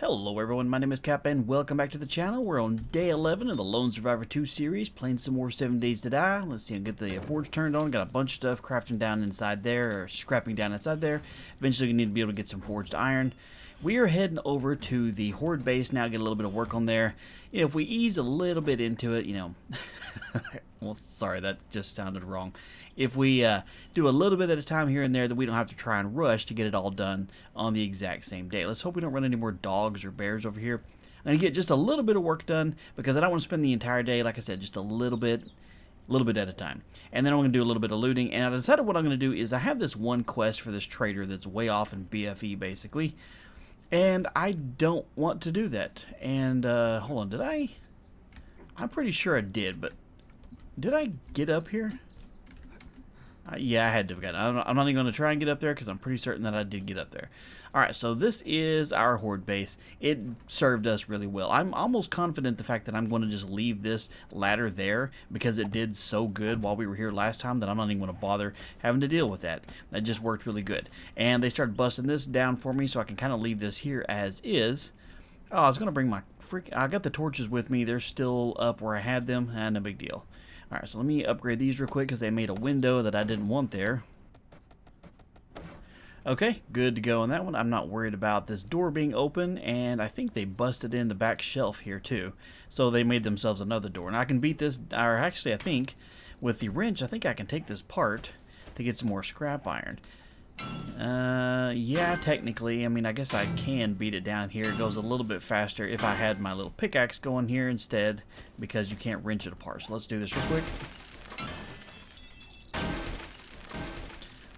Hello everyone, my name is Cap and welcome back to the channel. We're on day 11 of the Lone Survivor 2 series, playing some more 7 Days to Die. Let's see, I'll get the forge turned on, got a bunch of stuff crafting down inside there, or scrapping down inside there. Eventually we need to be able to get some forged iron. We are heading over to the Horde Base now, get a little bit of work on there. You know, if we ease a little bit into it, you know, well, sorry, that just sounded wrong. If we do a little bit at a time here and there, that we don't have to try and rush to get it all done on the exact same day. Let's hope we don't run any more dogs or bears over here. I'm going to get just a little bit of work done because I don't want to spend the entire day, like I said, just a little bit at a time. And then I'm going to do a little bit of looting. And I decided what I'm going to do is I have this one quest for this trader that's way off in BFE, basically. And I don't want to do that. And, hold on, did I? I'm pretty sure I did, but did I get up here? Yeah, I had to have gotten it. I'm not even going to try and get up there because I'm pretty certain that I did get up there. Alright, so this is our Horde base. It served us really well. I'm almost confident the fact that I'm going to just leave this ladder there because it did so good while we were here last time that I'm not even going to bother having to deal with that. That just worked really good. And they started busting this down for me so I can kind of leave this here as is. Oh, I was going to bring my I got the torches with me. They're still up where I had them. No big deal. Alright, so let me upgrade these real quick because they made a window that I didn't want there. Okay, good to go on that one. I'm not worried about this door being open, and I think they busted in the back shelf here too. So they made themselves another door. And I can beat this, or actually I think, with the wrench, I think I can take this part to get some more scrap iron. Yeah, technically, I mean, I guess I can beat it down here. It goes a little bit faster if I had my little pickaxe going here instead, because you can't wrench it apart. So let's do this real quick.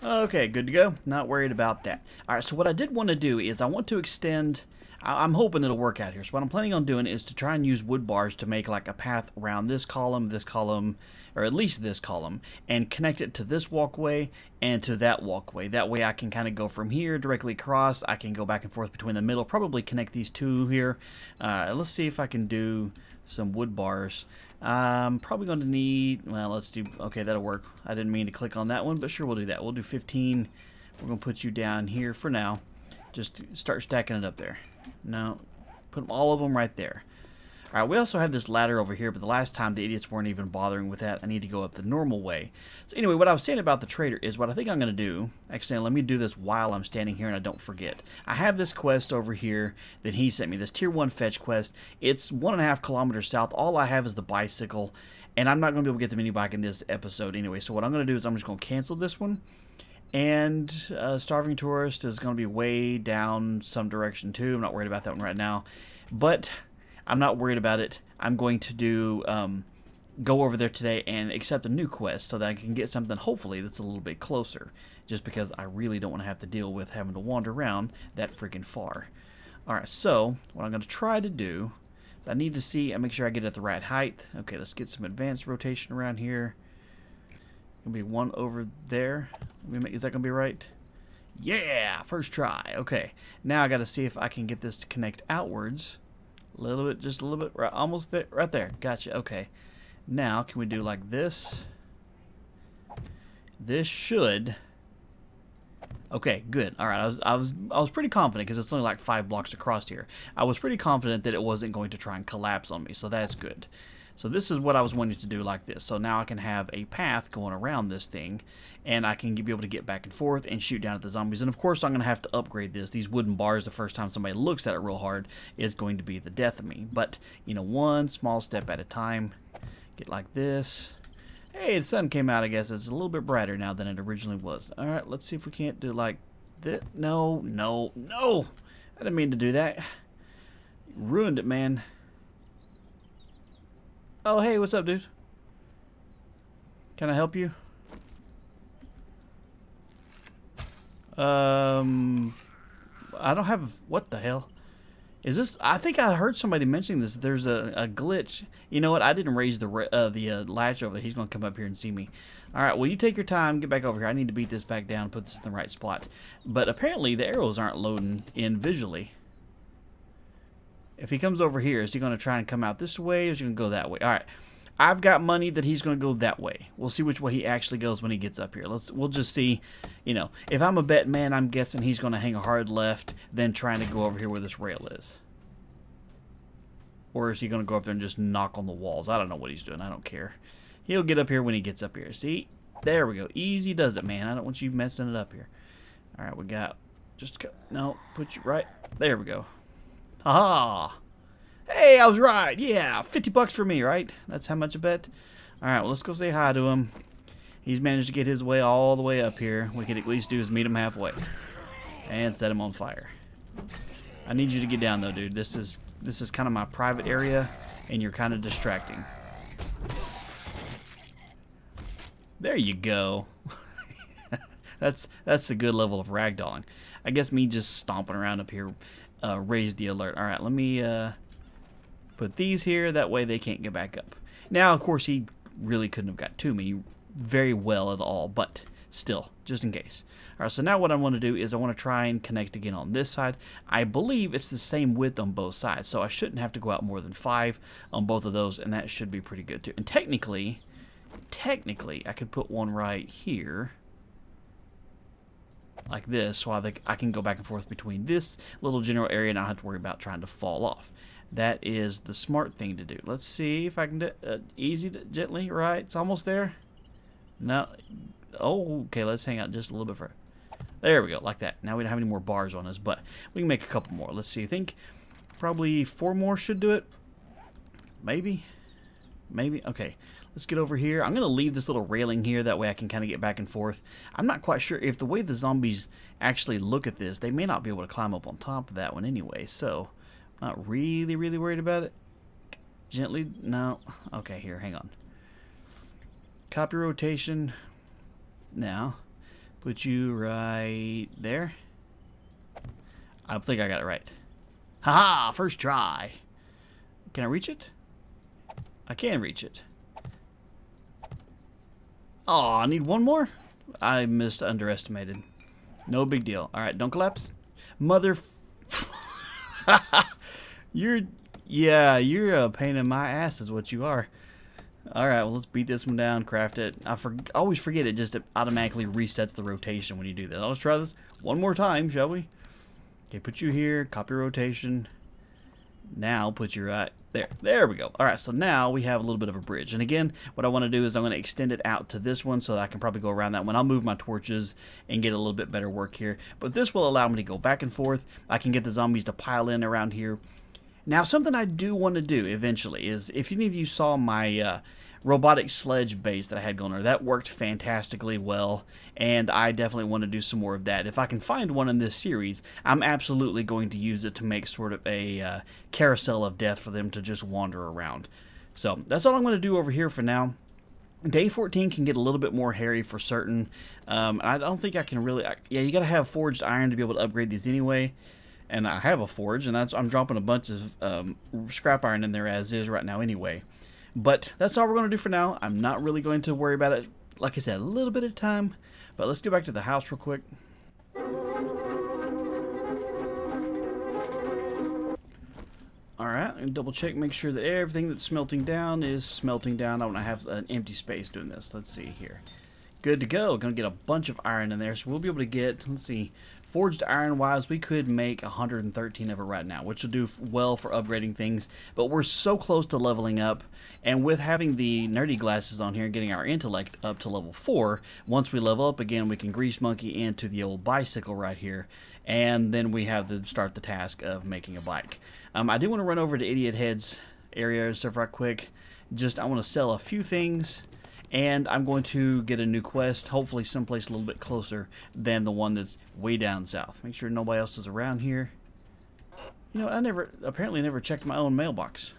Okay, good to go. Not worried about that. Alright, so what I did want to do is I want to extend... I'm hoping it'll work out here. So what I'm planning on doing is to try and use wood bars to make like a path around this column, or at least this column, and connect it to this walkway and to that walkway. That way I can kind of go from here directly across. I can go back and forth between the middle, probably connect these two here. Let's see if I can do some wood bars. I'm probably going to need, well, let's do, okay, that'll work. I didn't mean to click on that one, but sure, we'll do that. We'll do 15. We're going to put you down here for now. Just start stacking it up there. No, put all of them right there. Alright, we also have this ladder over here, but the last time the idiots weren't even bothering with that. I need to go up the normal way. So anyway, what I was saying about the trader is what I think I'm going to do. Actually, let me do this while I'm standing here and I don't forget. I have this quest over here that he sent me, this tier 1 fetch quest. It's 1.5 kilometers south. All I have is the bicycle, and I'm not going to be able to get the mini bike in this episode anyway. So what I'm going to do is I'm just going to cancel this one. And Starving Tourist is going to be way down some direction too. I'm not worried about that one right now. But I'm not worried about it. I'm going to do go over there today and accept a new quest so that I can get something hopefully that's a little bit closer. Just because I really don't want to have to deal with having to wander around that freaking far. Alright, so what I'm going to try to do is I need to see and make sure I get it at the right height. Okay, let's get some advanced rotation around here. Gonna be one over there. Is that gonna be right? Yeah, first try. Okay, now I gotta see if I can get this to connect outwards. A little bit, just a little bit, right, almost there, right there. Gotcha. Okay, now can we do like this? This should. Okay, good. All right, I was pretty confident because it's only like 5 blocks across here. I was pretty confident that it wasn't going to try and collapse on me, so that's good. So this is what I was wanting to do like this. So now I can have a path going around this thing, and I can be able to get back and forth and shoot down at the zombies. And of course I'm going to have to upgrade this. These wooden bars, the first time somebody looks at it real hard, is going to be the death of me. But, you know, one small step at a time. Get like this. Hey, the sun came out, I guess. It's a little bit brighter now than it originally was. Alright, let's see if we can't do like this. No, no, no! I didn't mean to do that. Ruined it, man. Oh, hey, what's up, dude? Can I help you? I don't have... What the hell? Is this... I think I heard somebody mentioning this. There's a glitch. You know what? I didn't raise the latch over there. He's going to come up here and see me. Alright, well, you take your time. Get back over here. I need to beat this back down and put this in the right spot. But apparently, the arrows aren't loading in visually. If he comes over here, is he going to try and come out this way, or is he going to go that way? All right. I've got money that he's going to go that way. We'll see which way he actually goes when he gets up here. We'll just see, you know, if I'm a bet man, I'm guessing he's going to hang a hard left, then trying to go over here where this rail is. Or is he going to go up there and just knock on the walls? I don't know what he's doing. I don't care. He'll get up here when he gets up here. See? There we go. Easy does it, man. I don't want you messing it up here. All right, we got just no. Put you right there. We go. Ha! Hey, I was right. Yeah, $50 for me, right? That's how much I bet. All right, well, let's go say hi to him. He's managed to get his way all the way up here. We could at least do is meet him halfway and set him on fire. I need you to get down though, dude. This is kind of my private area, and you're kind of distracting. There you go. That's a good level of ragdolling. I guess me just stomping around up here raised the alert. All right, let me put these here. That way they can't get back up. Now, of course, he really couldn't have got to me very well at all, but still, just in case. All right, so now what I want to do is I want to try and connect again on this side. I believe it's the same width on both sides, so I shouldn't have to go out more than 5 on both of those, and that should be pretty good too. And technically, I could put one right here, like this, so I can go back and forth between this little general area and I don't have to worry about trying to fall off. That is the smart thing to do. Let's see if I can do gently, right? It's almost there. No. Oh, okay, let's hang out just a little bit further. There we go, like that. Now we don't have any more bars on us, but we can make a couple more. Let's see. I think probably 4 more should do it. Maybe. Okay, let's get over here. I'm going to leave this little railing here. That way I can kind of get back and forth. I'm not quite sure if the way the zombies actually look at this, they may not be able to climb up on top of that one anyway. So, I'm not really worried about it. Gently. No. Okay, here. Hang on. Copy rotation. Now, put you right there. I think I got it right. Haha! First try. Can I reach it? I can reach it. Oh, I need one more? I underestimated. No big deal. Alright, don't collapse. Mother... You're a pain in my ass is what you are. Alright, well, let's beat this one down, craft it. I always forget it just automatically resets the rotation when you do that. Let's try this one more time, shall we? Okay, put you here, copy rotation. Now put you right there. There we go. Alright, so now we have a little bit of a bridge. And again, what I want to do is I'm going to extend it out to this one so that I can probably go around that one. I'll move my torches and get a little bit better work here. But this will allow me to go back and forth. I can get the zombies to pile in around here. Now, something I do want to do eventually is, if any of you saw my robotic sledge base that I had going there, that worked fantastically well, and I definitely want to do some more of that. If I can find one in this series, I'm absolutely going to use it to make sort of a carousel of death for them to just wander around. So, that's all I'm going to do over here for now. Day 14 can get a little bit more hairy for certain. I don't think I can really... yeah, you got to have forged iron to be able to upgrade these anyway. And I have a forge, and I'm dropping a bunch of scrap iron in there as is right now anyway. But that's all we're going to do for now. I'm not really going to worry about it, like I said, a little bit of time. But let's go back to the house real quick. Alright, and double check, make sure that everything that's smelting down is smelting down. I want to have an empty space doing this. Let's see here. Good to go. Going to get a bunch of iron in there, so we'll be able to get, let's see, forged iron wise, we could make 113 of it right now, which will do well for upgrading things. But we're so close to leveling up, and with having the nerdy glasses on here and getting our intellect up to level 4, once we level up again, we can grease monkey into the old bicycle right here, and then we have to start the task of making a bike. I do want to run over to Idiot Head's area and stuff right quick. I want to sell a few things. And I'm going to get a new quest, hopefully someplace a little bit closer than the one that's way down south. Make sure nobody else is around here. You know, I apparently never checked my own mailbox.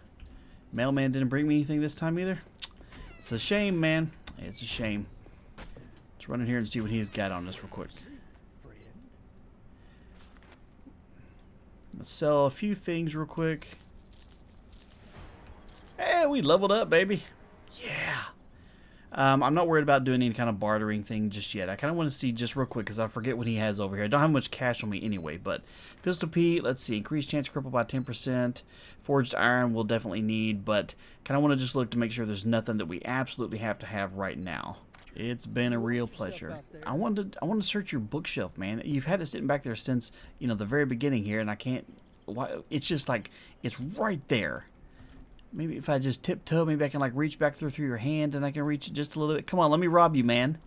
Mailman didn't bring me anything this time either. It's a shame, man. It's a shame. Let's run in here and see what he's got on us real quick. Let's sell a few things real quick. Hey, we leveled up, baby. Yeah. I'm not worried about doing any kind of bartering thing just yet. I kind of want to see just real quick because I forget what he has over here. I don't have much cash on me anyway, but Pistol Pete, let's see. Increased chance cripple by 10%. Forged iron we'll definitely need, but kind of want to just look to make sure there's nothing that we absolutely have to have right now. It's been a real pleasure. I want to search your bookshelf, man. You've had it sitting back there since, you know, the very beginning here, and I can't... Why? It's just like, it's right there. Maybe if I just tiptoe, maybe I can like reach back through your hand and I can reach it just a little bit. Come on, let me rob you, man.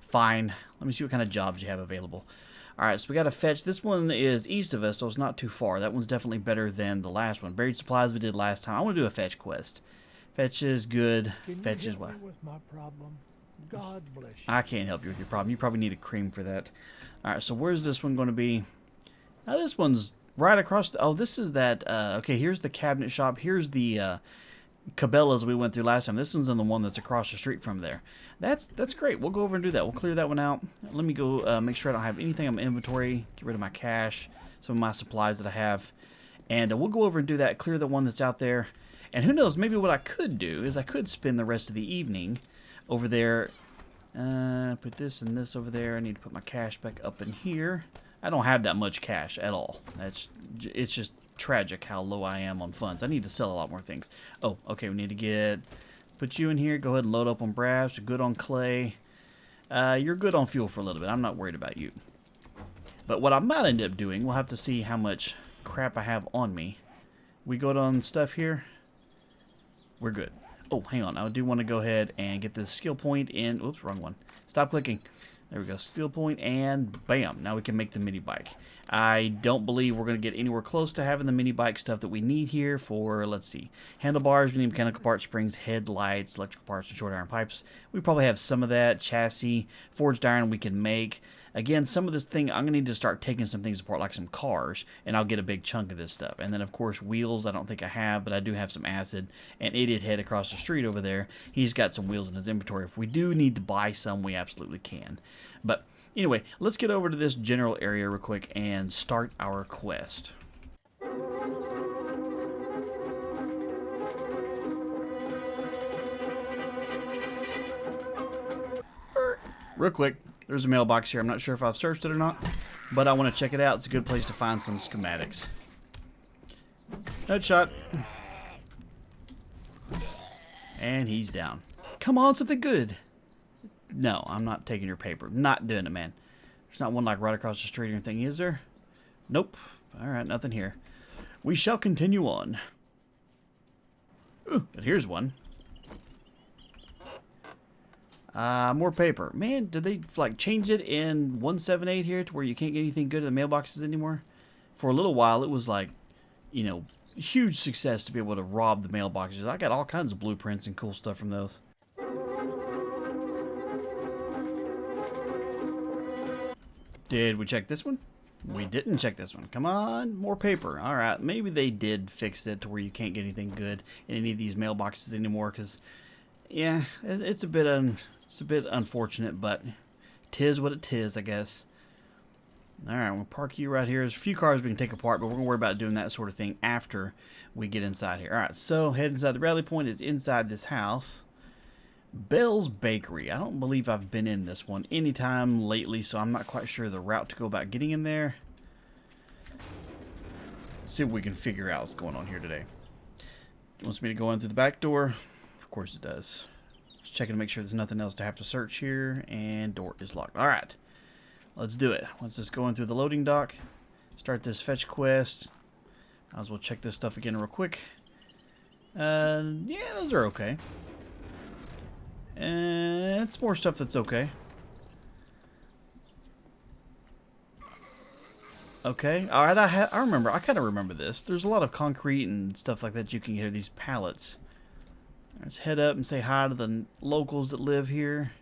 Fine. Let me see what kind of jobs you have available. Alright, so we got to fetch. This one is east of us, so it's not too far. That one's definitely better than the last one. Buried supplies we did last time. I want to do a fetch quest. Fetch is good. Fetch is what? With my problem. God bless you. I can't help you with your problem. You probably need a cream for that. Alright, so where's this one going to be? Now this one's right across the... Oh, this is that... okay, here's the cabinet shop. Here's the Cabela's we went through last time. This one's in the one that's across the street from there. That's great. We'll go over and do that. We'll clear that one out. Let me go make sure I don't have anything on my inventory. Get rid of my cash. Some of my supplies that I have. And we'll go over and do that. Clear the one that's out there. And who knows, maybe what I could do is I could spend the rest of the evening over there. Put this and this over there. I need to put my cash back up in here. I don't have that much cash at all. It's just tragic how low I am on funds. I need to sell a lot more things. Oh, okay, we need to put you in here. Go ahead and load up on brass. You're good on clay. You're good on fuel for a little bit. I'm not worried about you. But what I might end up doing, we'll have to see how much crap I have on me. We go on stuff here. We're good. Oh, hang on. I do want to go ahead and get this skill point in. Oops, wrong one. Stop clicking. There we go. Skill point, and bam. Now we can make the mini bike. I don't believe we're going to get anywhere close to having the mini bike stuff that we need here for, let's see, handlebars. We need mechanical parts, springs, headlights, electrical parts, and short iron pipes. We probably have some of that. Chassis, forged iron we can make. Again, some of this thing, I'm going to need to start taking some things apart, like some cars, and I'll get a big chunk of this stuff. And then, of course, wheels, I don't think I have, but I do have some acid. And Idiot Head across the street over there, he's got some wheels in his inventory. If we do need to buy some, we absolutely can. But anyway, let's get over to this general area real quick and start our quest. Real quick. There's a mailbox here. I'm not sure if I've searched it or not, but I want to check it out. It's a good place to find some schematics. Headshot. And he's down. Come on, something good. No, I'm not taking your paper. Not doing it, man. There's not one like right across the street or anything, is there? Nope. Alright, nothing here. We shall continue on. Ooh, but here's one. More paper. Man, did they like change it in 178 here to where you can't get anything good in the mailboxes anymore? For a little while, it was like, you know, huge success to be able to rob the mailboxes. I got all kinds of blueprints and cool stuff from those. Did we check this one? We didn't check this one. Come on, more paper. All right, maybe they did fix it to where you can't get anything good in any of these mailboxes anymore. Because, yeah, it's a bit unfortunate, but 'tis what it 'tis, I guess. All right, we'll park you right here. There's a few cars we can take apart, but we're gonna worry about doing that sort of thing after we get inside here. All right, so head inside. The rally point is inside this house. Bell's Bakery. I don't believe I've been in this one anytime lately, so I'm not quite sure the route to go about getting in there. Let's see if we can figure out what's going on here today. It wants me to go in through the back door. Of course it does. Just checking to make sure there's nothing else to have to search here, and door is locked. All right, let's do it. Once this going through the loading dock, start this fetch quest. Might as well check this stuff again real quick. Yeah, those are okay. It's more stuff that's okay. Okay, all right. I remember. I kind of remember this. There's a lot of concrete and stuff like that you can get. These pallets. Let's head up and say hi to the locals that live here.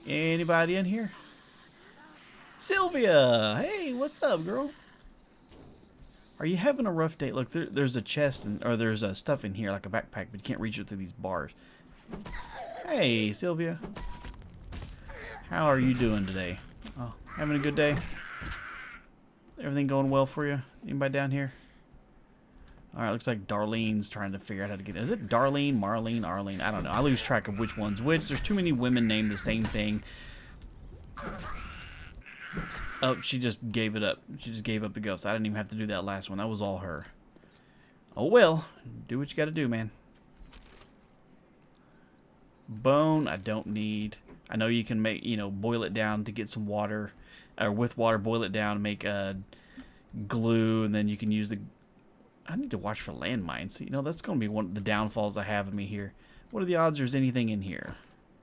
Anybody in here? Sylvia! Hey, what's up, girl? Are you having a rough day? Look, there's a chest or there's stuff in here like a backpack, but you can't reach it through these bars. Hey, Sylvia. How are you doing today? Oh, having a good day? Everything going well for you? Anybody down here? Alright, looks like Darlene's trying to figure out how to get in. Is it Darlene, Marlene, Arlene? I don't know. I lose track of which one's which. There's too many women named the same thing. Oh, she just gave it up. She just gave up the ghost. I didn't even have to do that last one. That was all her. Oh well. Do what you gotta do, man. Bone, I don't need. I know you can make, you know, boil it down to get some water. Or with water, boil it down, make glue, and then you can use the I need to watch for landmines. You know, that's going to be one of the downfalls I have of me here. What are the odds there's anything in here?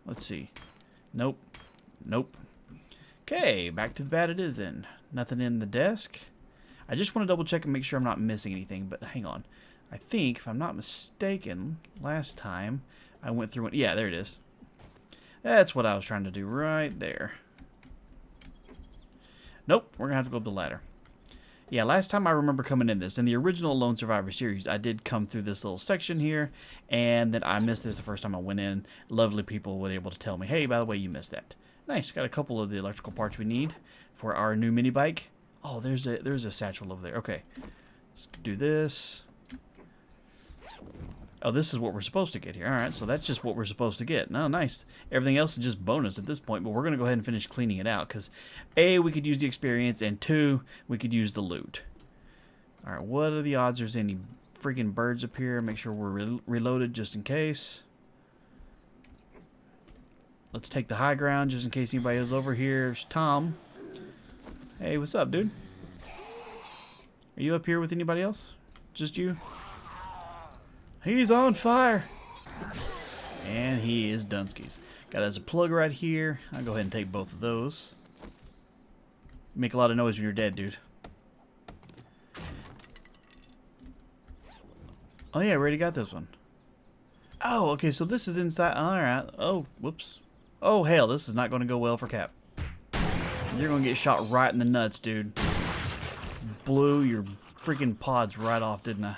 Let's see. Nope. Nope. Okay, back to the bat it is then. Nothing in the desk. I just want to double check and make sure I'm not missing anything, but hang on. I think, if I'm not mistaken, last time I went through it. Yeah, there it is. That's what I was trying to do right there. Nope, we're going to have to go up the ladder. Yeah, last time I remember coming in this, in the original Lone Survivor series, I did come through this little section here, and then I missed this the first time I went in. Lovely people were able to tell me, hey, by the way, you missed that. Nice, got a couple of the electrical parts we need for our new mini bike. Oh, there's a satchel over there. Okay, let's do this. Oh, this is what we're supposed to get here. All right, so that's just what we're supposed to get. No, nice. Everything else is just bonus at this point, but we're going to go ahead and finish cleaning it out because, A, we could use the experience, and 2, we could use the loot. All right, what are the odds there's any freaking birds up here? Make sure we're reloaded just in case. Let's take the high ground just in case anybody is over here. There's Tom. Hey, what's up, dude? Are you up here with anybody else? Just you? He's on fire. And he is Dunskies. Got us a plug right here. I'll go ahead and take both of those. You make a lot of noise when you're dead, dude. Oh yeah, I already got this one. Oh, okay, so this is inside. Alright. Oh, whoops. Oh, hell, this is not going to go well for Cap. You're going to get shot right in the nuts, dude. Blew your freaking pods right off, didn't I?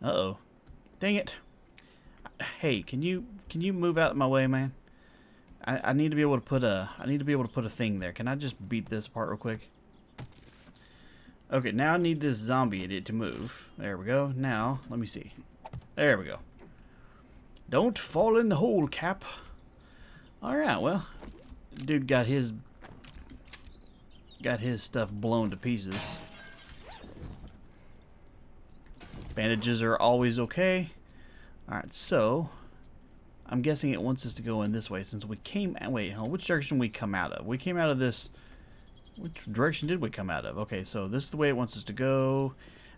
Uh-oh. Dang it. Hey, can you move out of my way, man? I need to be able to put a thing there. Can I just beat this apart real quick? Okay, now I need this zombie idiot to move. There we go. Now, let me see. There we go. Don't fall in the hole, Cap. Alright, well, dude got his stuff blown to pieces. Bandages are always okay. Alright, so I'm guessing it wants us to go in this way since we came. Wait, hold on, which direction we come out of? We came out of this. Which direction did we come out of? Okay, so this is the way it wants us to go.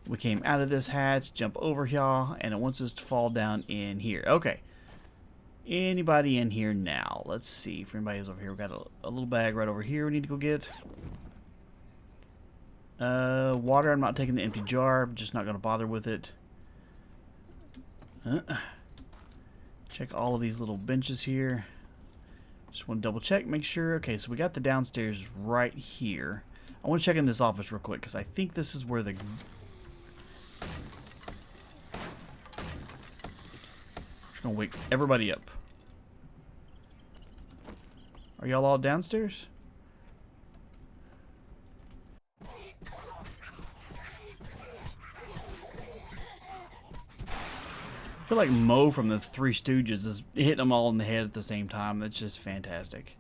We came out of this hatch, jump over here, and it wants us to fall down in here. Okay. Anybody in here now? Let's see if anybody's over here. We got a little bag right over here we need to go get. Water. I'm not taking the empty jar. I'm just not going to bother with it. Check all of these little benches here. Just want to double check, make sure. Okay, so we got the downstairs right here. I want to check in this office real quick because I think this is where the... Just going to wake everybody up. Are y'all all downstairs? I feel like Mo from the Three Stooges is hitting them all in the head at the same time. That's just fantastic.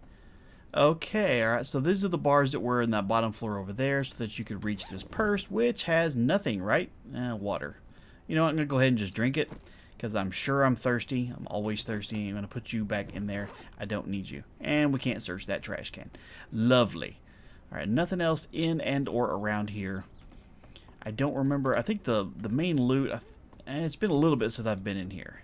Okay, alright, so these are the bars that were in that bottom floor over there so that you could reach this purse, which has nothing, right? Water. You know what, I'm going to go ahead and just drink it because I'm sure I'm thirsty. I'm always thirsty. I'm going to put you back in there. I don't need you. And we can't search that trash can. Lovely. Alright, nothing else in and or around here. I don't remember. I think the main loot... it's been a little bit since I've been in here.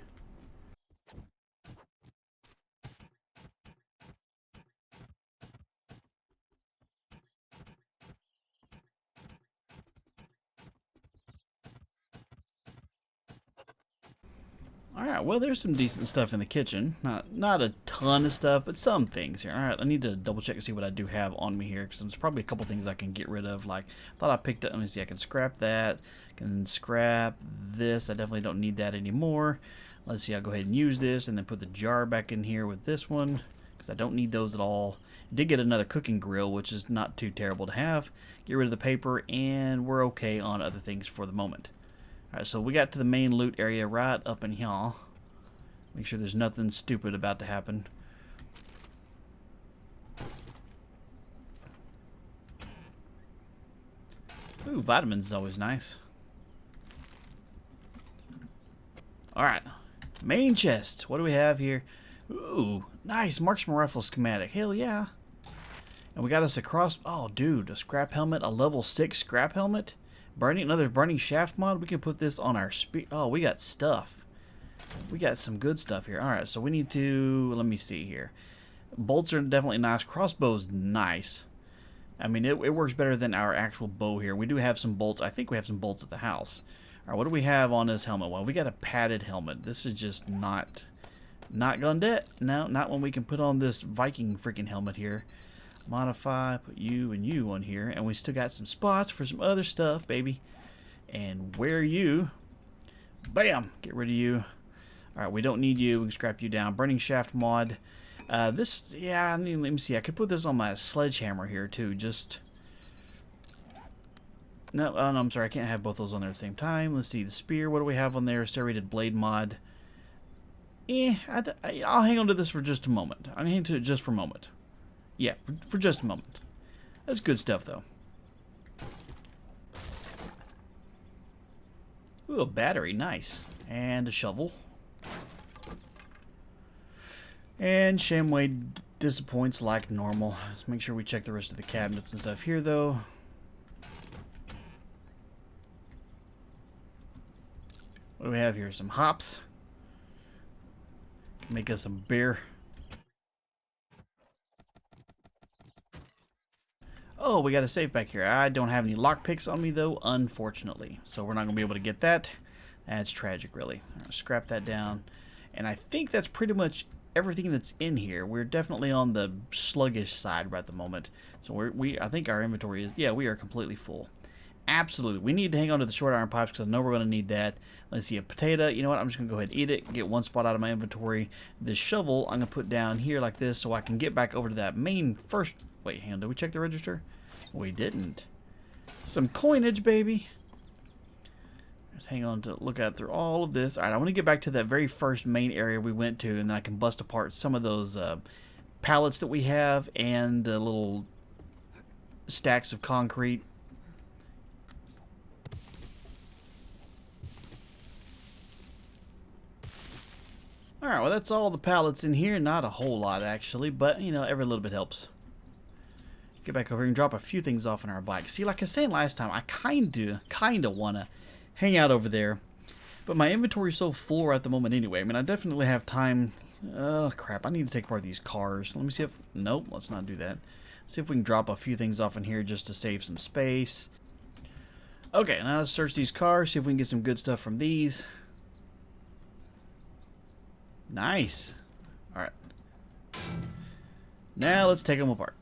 Alright, well there's some decent stuff in the kitchen. Not a ton of stuff, but some things here. Alright, I need to double check and see what I do have on me here, because there's probably a couple things I can get rid of. Like, I thought I picked up, let me see, I can scrap that. I can scrap this. I definitely don't need that anymore. Let's see, I'll go ahead and use this and then put the jar back in here with this one, because I don't need those at all. I did get another cooking grill, which is not too terrible to have. Get rid of the paper, and we're okay on other things for the moment. Alright, so we got to the main loot area right up in here. Make sure there's nothing stupid about to happen. Ooh, vitamins is always nice. Alright, main chest. What do we have here? Ooh, nice marksman rifle schematic. Hell yeah. And we got us a cross... Oh, dude, a scrap helmet, a level 6 scrap helmet. Another burning shaft mod. We can put this on our spear. Oh, we got stuff. We got some good stuff here. Alright, so we need to... Let me see here. Bolts are definitely nice. Crossbow's nice. I mean, it works better than our actual bow here. We do have some bolts. I think we have some bolts at the house. Alright, what do we have on this helmet? Well, we got a padded helmet. This is just not gonna do it. No, not when we can put on this Viking freaking helmet here. Modify, put you and you on here. And we still got some spots for some other stuff, baby. And wear you. Bam! Get rid of you. Alright, we don't need you. We can scrap you down. Burning shaft mod. This, yeah, let me see. I could put this on my sledgehammer here, too. Just... No, oh, no, I'm sorry. I can't have both those on there at the same time. Let's see. The spear, what do we have on there? Serrated blade mod. I'll hang on to this for just a moment. I'll hang on to it just for a moment. Yeah, for just a moment. That's good stuff, though. Ooh, a battery. Nice. And a shovel. And Shamway disappoints like normal. Let's make sure we check the rest of the cabinets and stuff here, though. What do we have here? Some hops. Make us some beer. Oh, we got a safe back here. I don't have any lockpicks on me, though, unfortunately. So we're not going to be able to get that. That's tragic, really. Right, scrap that down. And I think that's pretty much everything that's in here. We're definitely on the sluggish side right at the moment. So I think our inventory is, yeah, we are completely full. Absolutely. We need to hang on to the short iron pipes because I know we're going to need that. Let's see, a potato. You know what? I'm just going to go ahead and eat it. Get one spot out of my inventory. This shovel I'm going to put down here like this so I can get back over to that main first... Wait, hang on. Did we check the register? We didn't. Some coinage, baby. Just hang on to look at through all of this. All right, I want to get back to that very first main area we went to, and then I can bust apart some of those pallets that we have and the little stacks of concrete. Alright, well that's all the pallets in here. Not a whole lot actually, but you know, every little bit helps. Get back over here and drop a few things off on our bike. See, like I was saying last time, I kinda wanna hang out over there. But my inventory is so full at the moment anyway. I mean, I definitely have time. Oh crap, I need to take apart these cars. Let me see if... Nope, let's not do that. See if we can drop a few things off in here just to save some space. Okay, now let's search these cars, see if we can get some good stuff from these. Nice. Alright. Now let's take them apart.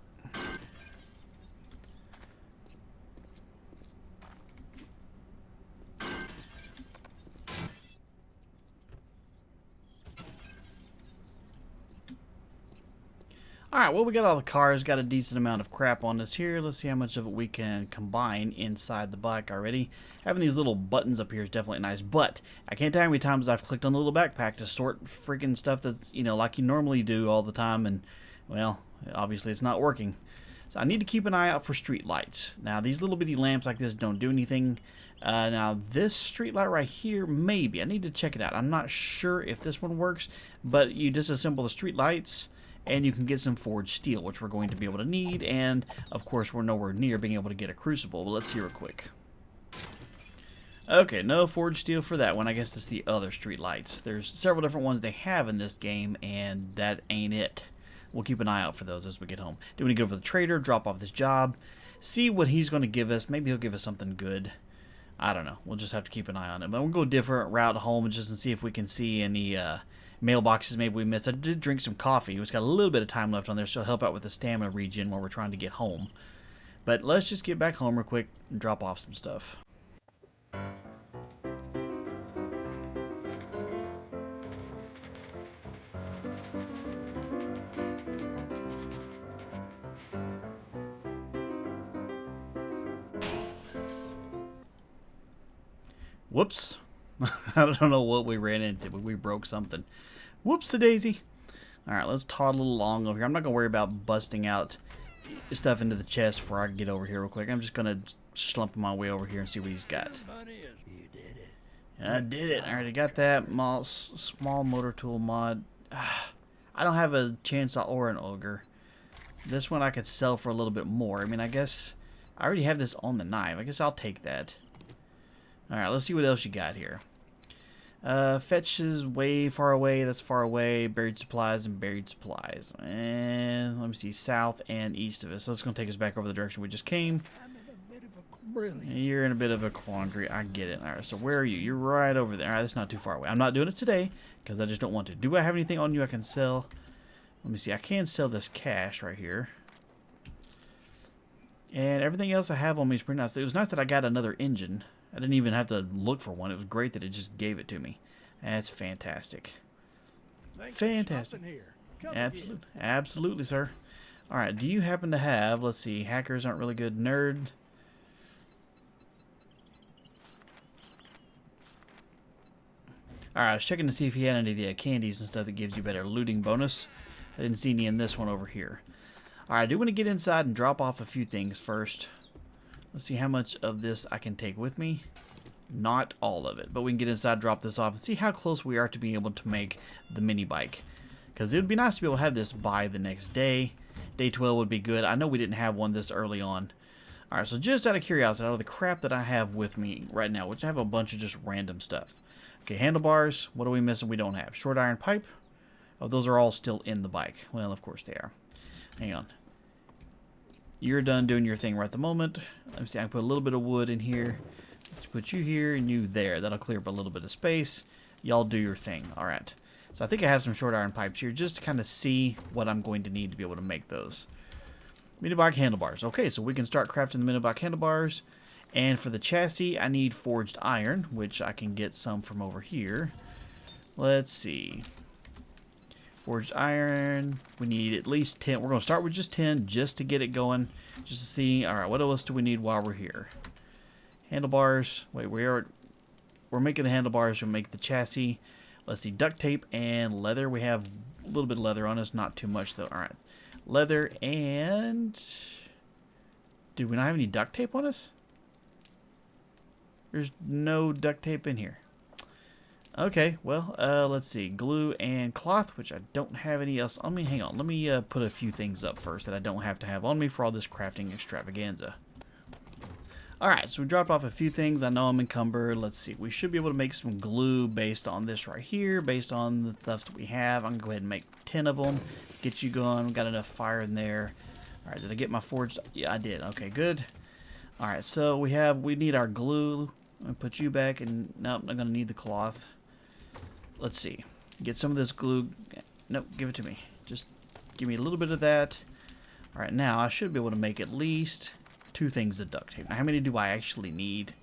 Alright, well we got all the cars, got a decent amount of crap on us here. Let's see how much of it we can combine inside the bike already. Having these little buttons up here is definitely nice, but I can't tell you how many times I've clicked on the little backpack to sort freaking stuff that's, you know, like you normally do all the time, and, well, obviously it's not working. So I need to keep an eye out for street lights. Now, these little bitty lamps like this don't do anything. Now, this street light right here, maybe. I need to check it out. I'm not sure if this one works, but you disassemble the street lights, and you can get some forged steel, which we're going to be able to need, and of course we're nowhere near being able to get a crucible, but let's see real quick. Okay, no forged steel for that one. I guess it's the other street lights. There's several different ones they have in this game, and that ain't it. We'll keep an eye out for those as we get home. Do we need to go for the trader, drop off this job, see what he's going to give us. Maybe he'll give us something good. I don't know. We'll just have to keep an eye on it. But we'll go a different route home just to see if we can see any mailboxes maybe we missed. I did drink some coffee. We've got a little bit of time left on there, so it'll help out with the stamina regen while we're trying to get home. But let's just get back home real quick and drop off some stuff. Whoops. I don't know what we ran into, but we broke something. Whoops-a-daisy. Alright, let's toddle along over here. I'm not going to worry about busting out stuff into the chest before I get over here real quick. I'm just going to slump my way over here and see what he's got. You did it. I did it. I already got that. Small motor tool mod. I don't have a chainsaw or an auger. This one I could sell for a little bit more. I mean, I guess I already have this on the knife. I guess I'll take that. Alright, let's see what else you got here. Fetch is way far away. That's far away. Buried supplies and buried supplies. And let me see, south and east of us. So that's going to take us back over the direction we just came. I'm in a bit of a brilliant. You're in a bit of a quandary. I get it. Alright, so where are you? You're right over there. Alright, that's not too far away. I'm not doing it today because I just don't want to. Do I have anything on you I can sell? Let me see. I can sell this cash right here. And everything else I have on me is pretty nice. It was nice that I got another engine. I didn't even have to look for one. It was great that it just gave it to me. That's fantastic. Fantastic. Absolutely. Absolutely, sir. Alright, do you happen to have, let's see, hackers aren't really good. Nerd. Alright, I was checking to see if he had any of the candies and stuff that gives you better looting bonus. I didn't see any in this one over here. Alright, I do want to get inside and drop off a few things first. Let's see how much of this I can take with me. Not all of it, but we can get inside, drop this off, and see how close we are to being able to make the mini bike. Because it would be nice to be able to have this by the next day. Day 12 would be good. I know we didn't have one this early on. Alright, so just out of curiosity, out of the crap that I have with me right now, which I have a bunch of just random stuff. Okay, handlebars. What are we missing? We don't have. Short iron pipe. Oh, those are all still in the bike. Well, of course they are. Hang on. You're done doing your thing right at the moment. Let me see, I can put a little bit of wood in here. Let's put you here and you there. That'll clear up a little bit of space. Y'all do your thing. Alright. So I think I have some short iron pipes here just to kind of see what I'm going to need to be able to make those. Mini bike handlebars. Okay, so we can start crafting the mini bike handlebars. And for the chassis, I need forged iron, which I can get some from over here. Let's see. Forged iron, we need at least 10. We're going to start with just 10 just to get it going. Just to see, alright, what else do we need while we're here? Handlebars. Wait, we're making the handlebars. We'll make the chassis. Let's see, duct tape and leather. We have a little bit of leather on us, not too much though. Alright, leather and... Do we not have any duct tape on us? There's no duct tape in here. Okay, well, let's see. Glue and cloth, which I don't have any else on me. Hang on, let me put a few things up first that I don't have to have on me for all this crafting extravaganza. Alright, so we dropped off a few things. I know I'm encumbered. Let's see. We should be able to make some glue based on this right here, based on the stuff that we have. I'm going to go ahead and make 10 of them. Get you going. Got enough fire in there. Alright, did I get my forged? Yeah, I did. Okay, good. Alright, so we need our glue. I'm going to put you back, and nope, I'm going to need the cloth. Let's see. Get some of this glue. Nope, give it to me. Just give me a little bit of that. Alright, now I should be able to make at least 2 things of duct tape. Now, how many do I actually need?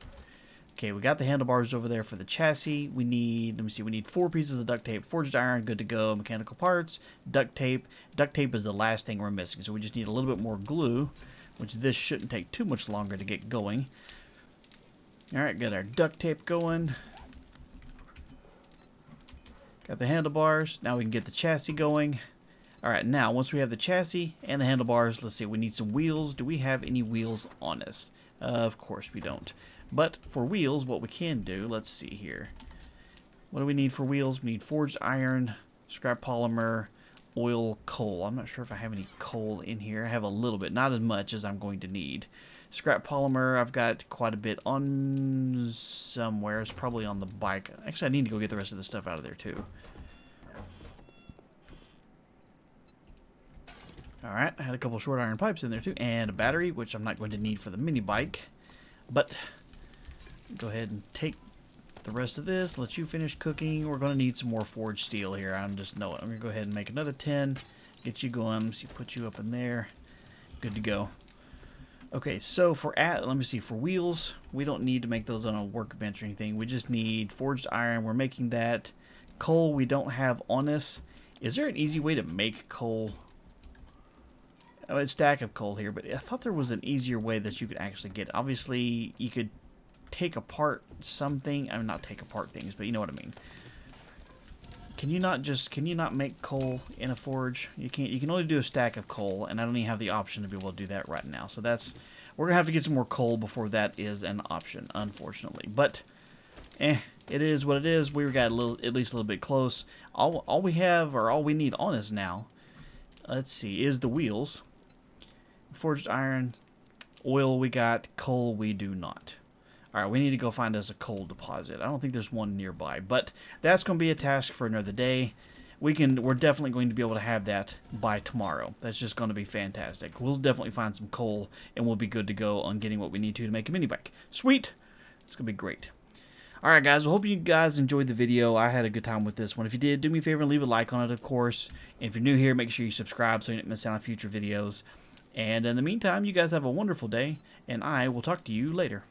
Okay, we got the handlebars over there for the chassis. We need, let me see, we need 4 pieces of duct tape. Forged iron, good to go. Mechanical parts, duct tape. Duct tape is the last thing we're missing, so we just need a little bit more glue, which this shouldn't take too much longer to get going. Alright, got our duct tape going. Got the handlebars. Now we can get the chassis going. Alright, now once we have the chassis and the handlebars, let's see, we need some wheels. Do we have any wheels on us? Of course we don't. But for wheels, what we can do, let's see here. What do we need for wheels? We need forged iron, scrap polymer, oil, coal. I'm not sure if I have any coal in here. I have a little bit, not as much as I'm going to need. Scrap polymer, I've got quite a bit on somewhere. It's probably on the bike. Actually, I need to go get the rest of the stuff out of there, too. Alright, I had a couple short iron pipes in there, too. And a battery, which I'm not going to need for the mini bike. But, go ahead and take the rest of this. Let you finish cooking. We're going to need some more forged steel here. I'm just know it. I'm going to go ahead and make another 10. Get you going. So you put you up in there. Good to go. Okay, so let me see, for wheels, we don't need to make those on a workbench or anything. We just need forged iron. We're making that. Coal we don't have on us. Is there an easy way to make coal? Oh, it's a stack of coal here, but I thought there was an easier way that you could actually get it. Obviously, you could take apart something. I mean, not take apart things, but you know what I mean. Can you not make coal in a forge? You can't. You can only do a stack of coal, and I don't even have the option to be able to do that right now. So we're gonna have to get some more coal before that is an option, unfortunately. But, it is what it is. We got at least a little bit close. All we have, or all we need on us now, let's see, is the wheels. Forged iron, oil we got, coal we do not. All right, we need to go find us a coal deposit. I don't think there's one nearby, but that's going to be a task for another day. We're definitely going to be able to have that by tomorrow. That's just going to be fantastic. We'll definitely find some coal, and we'll be good to go on getting what we need to make a mini bike. Sweet! It's going to be great. All right, guys, I hope you guys enjoyed the video. I had a good time with this one. If you did, do me a favor and leave a like on it, of course. And if you're new here, make sure you subscribe so you don't miss out on future videos. And in the meantime, you guys have a wonderful day, and I will talk to you later.